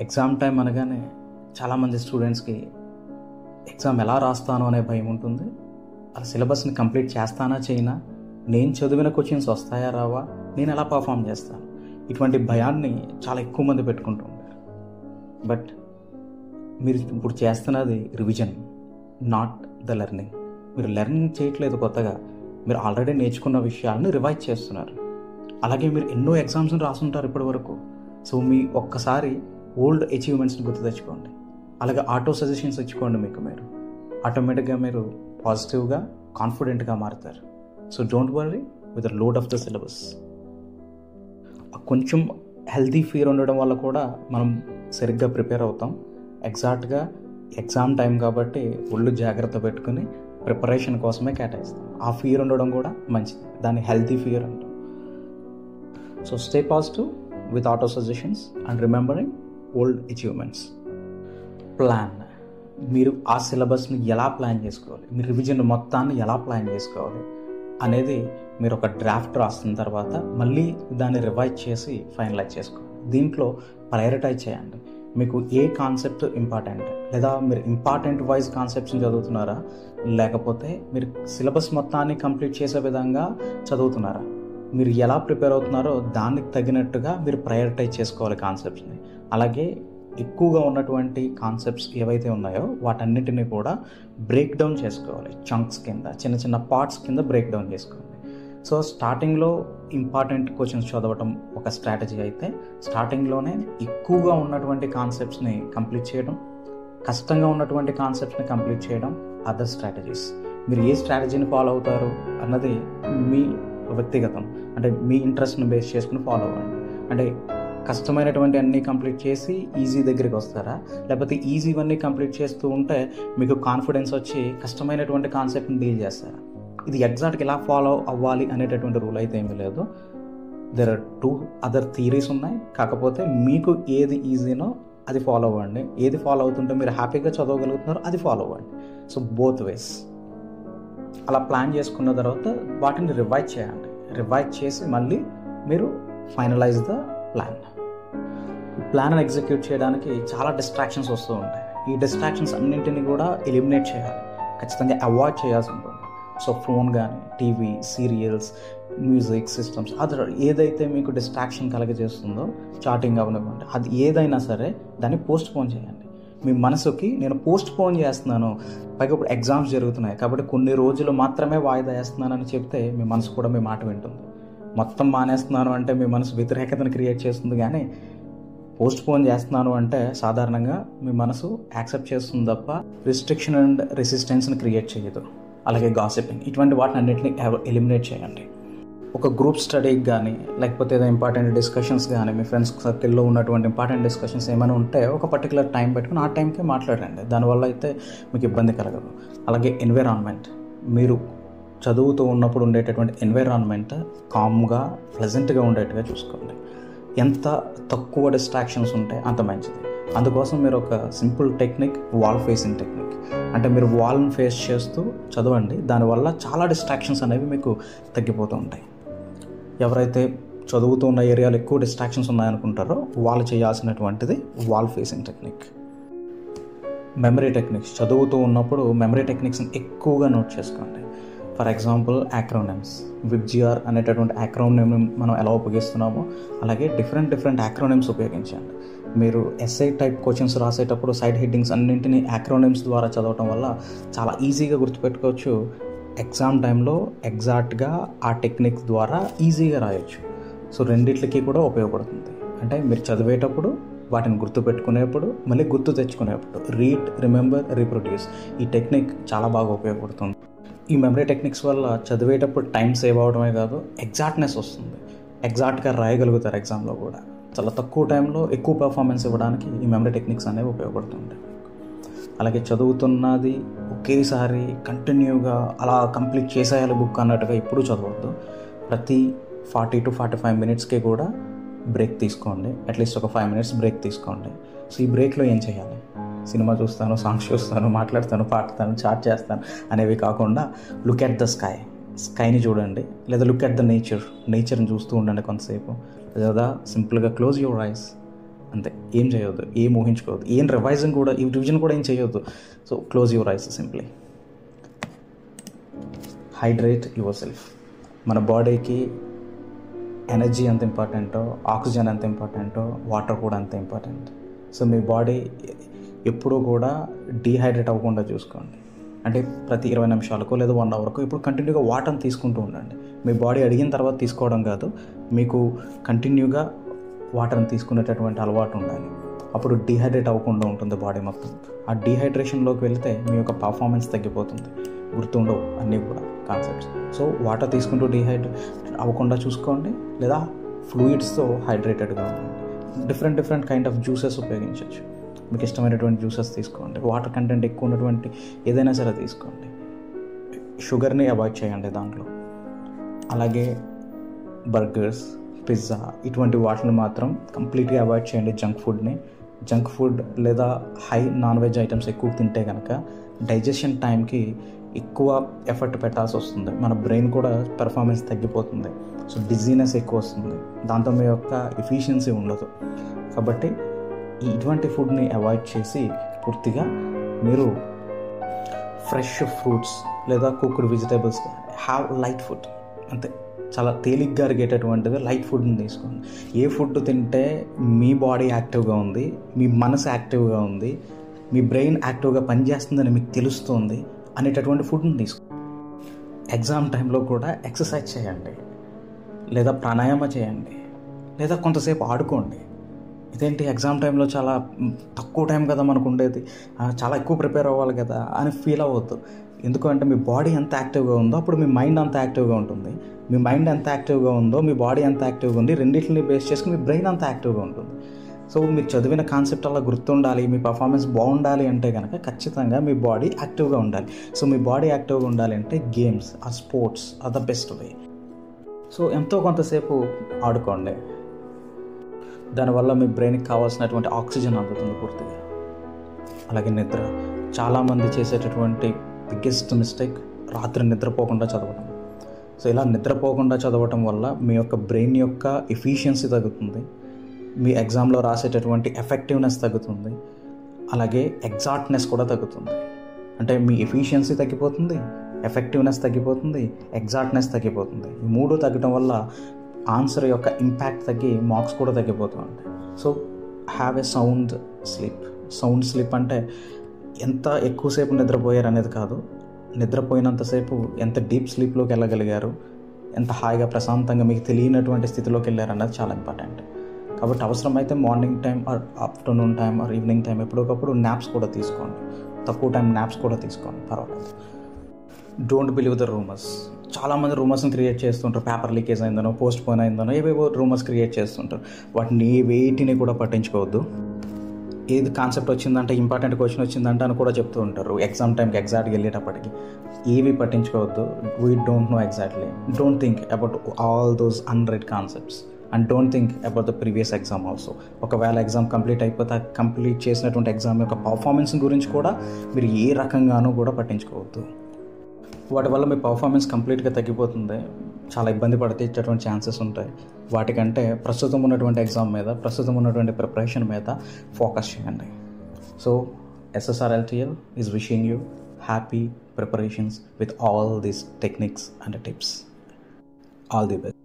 Exam time అనగానే చాలామంది స్టూడెంట్స్కి ఎగ్జామ్ ఎలా రాస్తాను అనే భయం ఉంటుంది. ఆ సిలబస్ని కంప్లీట్ చేస్తానా చేయనా, నేను చదివిన క్వశ్చన్స్ వస్తాయా రావా, నేను ఎలా పర్ఫామ్ చేస్తాను, ఇటువంటి భయాన్ని చాలా ఎక్కువ మంది పెట్టుకుంటూ ఉంటారు. బట్ మీరు ఇప్పుడు చేస్తున్నది రివిజన్, నాట్ ద లెర్నింగ్. మీరు లెర్నింగ్ చేయట్లేదు కొత్తగా, మీరు ఆల్రెడీ నేర్చుకున్న విషయాలను రివైజ్ చేస్తున్నారు. అలాగే మీరు ఎన్నో ఎగ్జామ్స్ని రాసుంటారు ఇప్పటి వరకు. సో మీ ఒక్కసారి ఓల్డ్ అచీవ్మెంట్స్ని గుర్తు తెచ్చుకోండి. అలాగే ఆటో సజెషన్స్ ఇచ్చుకోండి. మీరు ఆటోమేటిక్గా మీరు పాజిటివ్గా కాన్ఫిడెంట్గా మారుతారు. So don't worry with the load of the syllabus. కొంచెం హెల్తీ ఫీర్ ఉండడం వల్ల కూడా మనం సరిగ్గా ప్రిపేర్ అవుతాం. ఎగ్జాక్ట్గా ఎగ్జామ్ టైం కాబట్టి ఒళ్ళు జాగ్రత్త పెట్టుకుని ప్రిపరేషన్ కోసమే కేటాయిస్తాం. ఆ ఫీర్ ఉండడం కూడా మంచిది, దాన్ని హెల్తీ ఫియర్ అంటాం. So stay positive with auto suggestions and remembering old achievements. Plan. మీరు ఆ సిలబస్ని ఎలా ప్లాన్ చేసుకోవాలి, మీ రివిజన్ మొత్తాన్ని ఎలా ప్లాన్ చేసుకోవాలి అనేది మీరు ఒక డ్రాఫ్ట్ రాసిన తర్వాత మళ్ళీ దాన్ని రివైజ్ చేసి ఫైనలైజ్ చేసుకోవాలి. దీంట్లో ప్రయారిటైజ్ చేయండి. మీకు ఏ కాన్సెప్ట్ ఇంపార్టెంట్, లేదా మీరు ఇంపార్టెంట్ వైజ్ కాన్సెప్ట్స్ని చదువుతున్నారా, లేకపోతే మీరు సిలబస్ మొత్తాన్ని కంప్లీట్ చేసే విధంగా చదువుతున్నారా, మీరు ఎలా ప్రిపేర్ అవుతున్నారో దానికి తగినట్టుగా మీరు ప్రయారిటైజ్ చేసుకోవాలి కాన్సెప్ట్స్ని. అలాగే ఎక్కువగా ఉన్నటువంటి కాన్సెప్ట్స్ ఏవైతే ఉన్నాయో వాటన్నిటిని కూడా బ్రేక్ డౌన్ చేసుకోవాలి. చంక్స్ కింద, చిన్న చిన్న పార్ట్స్ కింద బ్రేక్ డౌన్ చేసుకోవాలి. సో స్టార్టింగ్లో ఇంపార్టెంట్ క్వశ్చన్స్ చదవటం ఒక స్ట్రాటజీ అయితే, స్టార్టింగ్లోనే ఎక్కువగా ఉన్నటువంటి కాన్సెప్ట్స్ని కంప్లీట్ చేయడం, కష్టంగా ఉన్నటువంటి కాన్సెప్ట్స్ని కంప్లీట్ చేయడం అదర్ స్ట్రాటజీస్. మీరు ఏ స్ట్రాటజీని ఫాలో అవుతారు అన్నది మీ వ్యక్తిగతం, అంటే మీ ఇంట్రెస్ట్ని బేస్ చేసుకుని ఫాలో అవ్వండి. అంటే కష్టమైనటువంటి అన్నీ కంప్లీట్ చేసి ఈజీ దగ్గరికి వస్తారా, లేకపోతే ఈజీవన్నీ కంప్లీట్ చేస్తూ ఉంటే మీకు కాన్ఫిడెన్స్ వచ్చి కష్టమైనటువంటి కాన్సెప్ట్ని డీల్ చేస్తారా? ఇది ఎగ్జాక్ట్గా ఎలా ఫాలో అవ్వాలి అనేటటువంటి రూల్ అయితే ఏమీ లేదు. దెర్ ఆర్ 2 అదర్ థియరీస్ ఉన్నాయి. కాకపోతే మీకు ఏది ఈజీనో అది ఫాలో అవ్వండి. ఏది ఫాలో అవుతుంటే మీరు హ్యాపీగా చదవగలుగుతున్నారో అది ఫాలో అవ్వండి. So both ways. అలా ప్లాన్ చేసుకున్న తర్వాత వాటిని రివైజ్ చేయండి. రివైజ్ చేసి మళ్ళీ మీరు finalise the plan. Plan execute చేయడానికి చాలా డిస్ట్రాక్షన్స్ వస్తూ ఉంటాయి. ఈ డిస్ట్రాక్షన్స్ అన్నింటినీ కూడా ఎలిమినేట్ చేయాలి, ఖచ్చితంగా అవాయిడ్ చేయాల్సి ఉంటుంది. సో ఫోన్ కానీ, TV, serials, music systems, other ఏదైతే మీకు డిస్ట్రాక్షన్ కలగజేస్తుందో, చాటింగ్ అవనివ్వండి, అది ఏదైనా సరే దాన్ని పోస్ట్ పోన్ చేయండి. మీ మనసుకి నేను పోస్ట్ పోన్ చేస్తున్నాను, పైగా ఇప్పుడు ఎగ్జామ్స్ జరుగుతున్నాయి కాబట్టి కొన్ని రోజులు మాత్రమే వాయిదా వేస్తున్నానని చెప్తే మీ మనసు కూడా మీ మాట వింటుంది. మొత్తం మానేస్తున్నాను అంటే మీ మనసు వ్యతిరేకతను క్రియేట్ చేస్తుంది, కానీ పోస్ట్ పోన్ చేస్తున్నాను అంటే సాధారణంగా మీ మనసు యాక్సెప్ట్ చేస్తుంది తప్ప రిస్ట్రిక్షన్ అండ్ రెసిస్టెన్స్ని క్రియేట్ చేయదు. అలాగే గాసిపింగ్, ఇటువంటి వాటిని అన్నింటినీ ఎలిమినేట్ చేయండి. ఒక గ్రూప్ స్టడీకి కానీ, లేకపోతే ఏదో ఇంపార్టెంట్ డిస్కషన్స్ కానీ, మీ ఫ్రెండ్స్ సర్కిల్లో ఉన్నటువంటి ఇంపార్టెంట్ డిస్కషన్స్ ఏమైనా ఉంటే ఒక పర్టికులర్ టైం పెట్టుకుని ఆ టైంకే మాట్లాడండి. దానివల్ల అయితే మీకు ఇబ్బంది కలగదు. అలాగే ఎన్విరాన్మెంట్, మీరు చదువుతూ ఉన్నప్పుడు ఉండేటటువంటి ఎన్విరాన్మెంట్ కామ్గా, ప్లెజెంట్గా ఉండేట్టుగా చూసుకోండి. ఎంత తక్కువ డిస్ట్రాక్షన్స్ ఉంటే అంత మంచిది. అందుకోసం మీరు ఒక simple technique, wall facing technique, అంటే మీరు వాల్ని ఫేస్ చేస్తూ చదవండి. దానివల్ల చాలా డిస్ట్రాక్షన్స్ అనేవి మీకు తగ్గిపోతూ ఉంటాయి. ఎవరైతే చదువుతూ ఉన్న ఏరియాలో ఎక్కువ డిస్ట్రాక్షన్స్ ఉన్నాయనుకుంటారో వాళ్ళు చేయాల్సినటువంటిది wall facing technique. Memory techniques, చదువుతూ ఉన్నప్పుడు మెమరీ టెక్నిక్స్ని ఎక్కువగా నోట్ చేసుకోండి. ఫర్ ఎగ్జాంపుల్ యాక్రోనిమ్స్, విబ్జిఆర్ అనేటటువంటి యాక్రోనిమ్ మనం ఎలా ఉపయోగిస్తున్నామో అలాగే డిఫరెంట్ యాక్రోనిమ్స్ ఉపయోగించండి. మీరు ఎస్ఐ టైప్ క్వశ్చన్స్ రాసేటప్పుడు సైడ్ హెడ్డింగ్స్ అన్నింటినీ యాక్రోనిమ్స్ ద్వారా చదవటం వల్ల చాలా ఈజీగా గుర్తుపెట్టుకోవచ్చు. ఎగ్జామ్ టైంలో ఎగ్జాక్ట్గా ఆ టెక్నిక్ ద్వారా ఈజీగా రాయొచ్చు. సో రెండిట్లకి కూడా ఉపయోగపడుతుంది. అంటే మీరు చదివేటప్పుడు, వాటిని గుర్తుపెట్టుకునేప్పుడు, మళ్ళీ గుర్తు తెచ్చుకునేప్పుడు, రీడ్, రిమెంబర్, రీప్రొడ్యూస్, ఈ టెక్నిక్ చాలా బాగా ఉపయోగపడుతుంది. ఈ మెమరీ టెక్నిక్స్ వల్ల చదివేటప్పుడు టైం సేవ్ అవడమే కాదు, ఎగ్జాక్ట్నెస్ వస్తుంది. ఎగ్జాక్ట్గా రాయగలుగుతారు ఎగ్జామ్లో కూడా. చాలా తక్కువ టైంలో ఎక్కువ పర్ఫార్మెన్స్ ఇవ్వడానికి ఈ మెమరీ టెక్నిక్స్ అనేవి ఉపయోగపడుతుంటాయి. అలాగే చదువుతున్నది ఒకేసారి కంటిన్యూగా అలా కంప్లీట్ చేసేయాలి బుక్ అన్నట్టుగా ఎప్పుడూ చదవద్దు. ప్రతి 40 to 45 మినిట్స్కి కూడా బ్రేక్ తీసుకోండి. అట్లీస్ట్ ఒక 5 minutes బ్రేక్ తీసుకోండి. సో ఈ బ్రేక్లో ఏం చేయాలి? సినిమా చూస్తాను, సాంగ్స్ చూస్తాను, మాట్లాడతాను, పాడతాను, చాట్ చేస్తాను అనేవి కాకుండా లుక్ ఎట్ ద స్కైని చూడండి, లేదా లుక్ ఎట్ ద నేచర్ని చూస్తూ ఉండండి కొంతసేపు. లేదా సింపుల్గా క్లోజ్ యువర్ ఐస్ అంతే. ఏం చేయొద్దు, ఏం ఊహించుకోవద్దు, ఏం రివిజన్ కూడా ఏం చేయొద్దు. So close your eyes simply. Hydrate your self. మన బాడీకి ఎనర్జీ ఎంత ఇంపార్టెంటో, ఆక్సిజన్ ఎంత ఇంపార్టెంటో, వాటర్ కూడా అంత ఇంపార్టెంట్. సో మీ బాడీ ఎప్పుడూ కూడా డీహైడ్రేట్ అవ్వకుండా చూసుకోండి. అంటే ప్రతి 20 నిమిషాలకు లేదా 1 అవర్కు ఇప్పుడు కంటిన్యూగా వాటర్ని తీసుకుంటూ ఉండండి. మీ బాడీ అడిగిన తర్వాత తీసుకోవడం కాదు, మీకు కంటిన్యూగా వాటర్ని తీసుకునేటటువంటి అలవాటు ఉండాలి. అప్పుడు డీహైడ్రేట్ అవ్వకుండా ఉంటుంది బాడీ మొత్తం. ఆ డీహైడ్రేషన్లోకి వెళితే మీ యొక్క పర్ఫార్మెన్స్ తగ్గిపోతుంది, గుర్తుండవు అన్నీ కూడా కాన్సెప్ట్స్. సో వాటర్ తీసుకుంటూ డీహైడ్రేట్ అవ్వకుండా చూసుకోండి, లేదా ఫ్లూయిడ్స్తో హైడ్రేటెడ్గా ఉండండి. డిఫరెంట్ కైండ్ ఆఫ్ జ్యూసెస్ ఉపయోగించవచ్చు. మీకు ఇష్టమైనటువంటి జ్యూసెస్ తీసుకోండి. వాటర్ కంటెంట్ ఎక్కువ ఉన్నటువంటి ఏదైనా సరే తీసుకోండి. షుగర్ని అవాయిడ్ చేయండి దాంట్లో. అలాగే బర్గర్స్, పిజ్జా ఇటువంటి వాటిని మాత్రం కంప్లీట్గా అవాయిడ్ చేయండి. జంక్ ఫుడ్ లేదా హై నాన్ వెజ్ ఐటమ్స్ ఎక్కువ తింటే కనుక డైజెషన్ టైంకి ఎక్కువ ఎఫర్ట్ పెట్టాల్సి వస్తుంది. మన బ్రెయిన్ కూడా పెర్ఫార్మెన్స్ తగ్గిపోతుంది. సో డిజీనెస్ ఎక్కువ వస్తుంది, దాంతో మీ యొక్క ఎఫిషియన్సీ ఉండదు. కాబట్టి ఇటువంటి ఫుడ్ని అవాయిడ్ చేసి పూర్తిగా మీరు ఫ్రెష్ ఫ్రూట్స్ లేదా cooked vegetables, have light food. అంతే, చాలా తేలిగ్గా అరిగేటటువంటిది లైట్ ఫుడ్ని తీసుకోండి. ఏ ఫుడ్ తింటే మీ బాడీ యాక్టివ్గా ఉంది, మీ మనసు యాక్టివ్గా ఉంది, మీ బ్రెయిన్ యాక్టివ్గా పనిచేస్తుందని మీకు తెలుస్తుంది అనేటటువంటి ఫుడ్ని తీసుకోండి. ఎగ్జామ్ టైంలో కూడా ఎక్సర్సైజ్ చేయండి, లేదా ప్రాణాయామ చేయండి, లేదా కొంతసేపు ఆడుకోండి. ఇదేంటి ఎగ్జామ్ టైంలో చాలా తక్కువ టైం కదా మనకు ఉండేది, చాలా ఎక్కువ ప్రిపేర్ అవ్వాలి కదా అని ఫీల్ అవ్వద్దు. ఎందుకంటే మీ బాడీ ఎంత యాక్టివ్గా ఉందో అప్పుడు మీ మైండ్ అంత యాక్టివ్గా ఉంటుంది. మీ మైండ్ ఎంత యాక్టివ్గా ఉందో మీ బాడీ ఎంత యాక్టివ్గా ఉంది, రెండింటిని బేస్ చేసుకుని మీ బ్రెయిన్ అంత యాక్టివ్గా ఉంటుంది. సో మీరు చదివిన కాన్సెప్ట్ అలా గుర్తుండాలి, మీ పర్ఫార్మెన్స్ బాగుండాలి అంటే కనుక ఖచ్చితంగా మీ బాడీ యాక్టివ్గా ఉండాలి. సో మీ బాడీ యాక్టివ్గా ఉండాలి అంటే games or sports are the best way. So ఎంతో కొంతసేపు ఆడుకోండి, దానివల్ల మీ బ్రెయిన్కి కావాల్సినటువంటి ఆక్సిజన్ అందుతుంది పూర్తిగా. అలాగే నిద్ర. చాలామంది చేసేటటువంటి బిగ్గెస్ట్ మిస్టేక్ రాత్రి నిద్రపోకుండా చదవటం. సో ఇలా నిద్రపోకుండా చదవటం వల్ల మీ యొక్క బ్రెయిన్ యొక్క ఎఫిషియన్సీ తగ్గుతుంది, మీ ఎగ్జామ్లో రాసేటటువంటి ఎఫెక్టివ్నెస్ తగ్గుతుంది, అలాగే ఎగ్జాక్ట్నెస్ కూడా తగ్గుతుంది. అంటే మీ ఎఫిషియన్సీ తగ్గిపోతుంది, ఎఫెక్టివ్నెస్ తగ్గిపోతుంది, ఎగ్జాక్ట్నెస్ తగ్గిపోతుంది. ఈ మూడు తగ్గడం వల్ల ఆన్సర్ యొక్క ఇంపాక్ట్ తగ్గి మార్క్స్ కూడా తగ్గిపోతూ ఉంటాయి. So have a sound sleep అంటే ఎంత ఎక్కువసేపు నిద్రపోయారు అనేది కాదు, నిద్రపోయినంతసేపు ఎంత డీప్ స్లీప్లోకి వెళ్ళగలిగారు, ఎంత హాయిగా ప్రశాంతంగా మీకు తెలియనటువంటి స్థితిలోకి వెళ్ళారు అన్నది చాలా ఇంపార్టెంట్. కాబట్టి అవసరమైతే morning time or afternoon time or evening time ఎప్పుడొకప్పుడు నాప్స్ కూడా తీసుకోండి, తక్కువ టైం నాప్స్ కూడా తీసుకోండి, పర్వాలేదు. Don't believe the rumours. చాలామంది రూమర్స్ని క్రియేట్ చేస్తుంటారు, పేపర్ లీకేజ్ అయిందనో, పోస్ట్ పోన్ అయిందనో, ఏవేవో రూమర్స్ క్రియేట్ చేస్తుంటారు. వాటిని వేటిని కూడా పట్టించుకోవద్దు. ఏది కాన్సెప్ట్ వచ్చిందంటే, ఇంపార్టెంట్ క్వశ్చన్ వచ్చిందంటే అని కూడా చెప్తూ ఉంటారు ఎగ్జామ్ టైంకి ఎగ్జాక్ట్గా వెళ్ళేటప్పటికి. ఏవి పట్టించుకోవద్దు. We don't know exactly. Don't think about all those unread concepts and don't think about the previous exam also. ఒకవేళ ఎగ్జామ్ కంప్లీట్ అయిపోతే కంప్లీట్ చేసినటువంటి ఎగ్జామ్ యొక్క పర్ఫార్మెన్స్ గురించి కూడా మీరు ఏ రకంగానూ కూడా పట్టించుకోవద్దు. వాటి వల్ల మీ పర్ఫార్మెన్స్ కంప్లీట్గా తగ్గిపోతుంది, చాలా ఇబ్బంది పడేటటువంటి ఛాన్సెస్ ఉంటాయి. వాటికంటే ప్రస్తుతం ఉన్నటువంటి ఎగ్జామ్ మీద, ప్రస్తుతం ఉన్నటువంటి ప్రిపరేషన్ మీద ఫోకస్ చేయండి. So SSRLTL is wishing you happy preparations with all these techniques and tips. All the best.